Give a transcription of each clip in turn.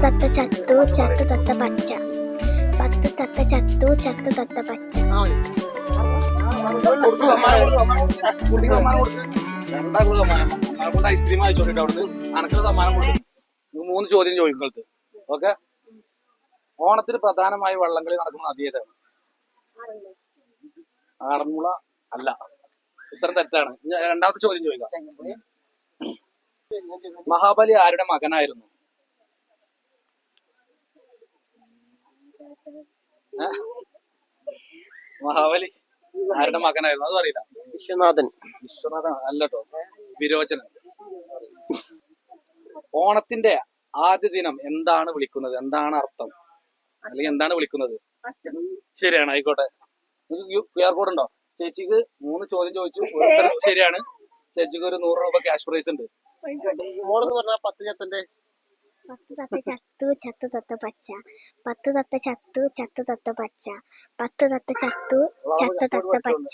തത്ത ചത്തു ചത്തു തത്ത പച്ച. 10 തത്ത ചത്തു ചത്തു തത്ത പച്ച. ഐസ്ക്രീം അയച്ചോണ്ടിട്ട് അവിടുന്ന് അനക്കുള്ള സമ്മാനം കൊടുക്കും. 3 ചോദ്യം ചോദിക്കുന്നത്. ഓക്കെ. ഓണത്തിന് പ്രധാനമായി വള്ളംകളി നടക്കുന്ന നദി ഏതാണ്? ആറന്മുള അല്ല, ഉത്തരം തെറ്റാണ്. രണ്ടാമത്തെ ചോദ്യം ചോദിക്കാം. മഹാബലി ആരുടെ മകനായിരുന്നു? മഹാബലി ആരുടെ മകനായിരുന്നു? അതും അറിയില്ല. വിശ്വനാഥൻ അല്ലട്ടോ, വിരോചനൻ. ഓണത്തിന്റെ ആദ്യ ദിനം എന്താണ് വിളിക്കുന്നത്? എന്താണ് അർത്ഥം? അല്ലെങ്കിൽ എന്താണ് വിളിക്കുന്നത്? ശരിയാണ്, ആയിക്കോട്ടെ. ക്യു ആർ കോഡ് ഉണ്ടോ? ചേച്ചിക്ക് 3 ചോദ്യം ചോദിച്ചു, ശരിയാണ്. ചേച്ചിക്ക് ഒരു 100 രൂപ ക്യാഷ് പ്രൈസ് ഉണ്ട്. 10 തത്ത ചത്തു ചത്തു തത്ത പച്ച. 10 തത്ത ചത്തു ചത്തു തത്ത പച്ച. 10 തത്ത ചത്തു ചത്തു തത്ത പച്ച.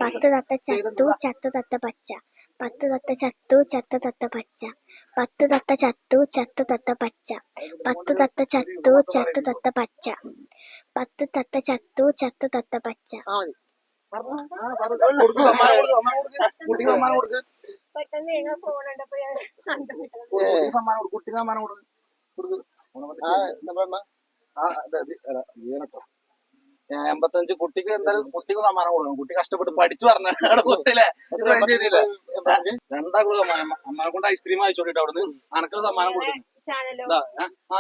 10 തത്ത ചത്തു ചത്തു തത്ത പച്ച. 10 തത്ത ചത്തു ചത്തു തത്ത പച്ച. 10 തത്ത ചത്തു ചത്തു തത്ത പച്ച. 10 തത്ത ചത്തു ചത്തു തത്ത പച്ച. 10 തത്ത ചത്തു ചത്തു തത്ത പച്ച. കുട്ടിക്ക് സമ്മാനം കൊടുക്കും. 85 കുട്ടിക്ക് എന്തായാലും കുട്ടിക്ക് സമ്മാനം കൊടുക്കണം. കുട്ടി കഷ്ടപ്പെട്ട് പഠിച്ചു പറഞ്ഞ കുട്ടിയില്ലേ രണ്ടാക്കുള്ള അമ്മനെ കൊണ്ട് ഐസ്ക്രീം അയച്ചോണ്ടിട്ട് അവിടുന്ന് അനക്കുള്ള സമ്മാനം കൊടുക്കും.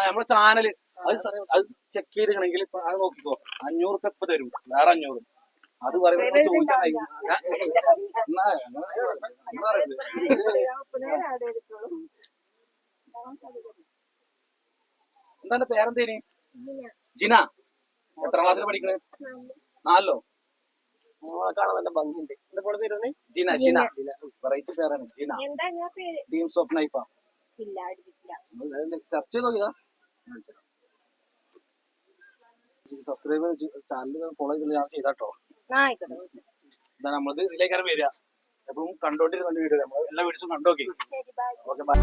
നമ്മളെ ചാനല് അത് ചെക്ക് ചെയ്തിട്ടുണ്ടെങ്കിൽ അത് നോക്കിക്കോ. 500 രൂപ ഇപ്പൊ തരും, വേറെ 500. അത് പറയുമ്പോ ചോദിച്ചാൽ എന്താണ് പേരെന്തേനി? ജിന. എത്ര ക്ലാസ്സിൽ പഠിക്കണേ? 4ലോ? കാണാൻ നല്ല ഭംഗിയുണ്ട്. എന്താ പേര്? ജിന. ജിന വെറൈറ്റി പേരാണ് ജിന. ടീംസ് ഓഫ് നൈഫ. സെർച്ച് ചെയ്ത് നോക്കിയതാ. സബ്സ്ക്രൈബ് ചാനൽ ഫോളോ ചെയ്തില്ല ഞാൻ ചെയ്താട്ടോ. എന്താ നമ്മളത് ഇതിലേക്കാണ് വരിക. എപ്പോഴും കണ്ടോണ്ടിരുന്ന വീഡിയോ, നമ്മൾ എല്ലാ വീഡിയോസും കണ്ടോക്കി. Okay, by.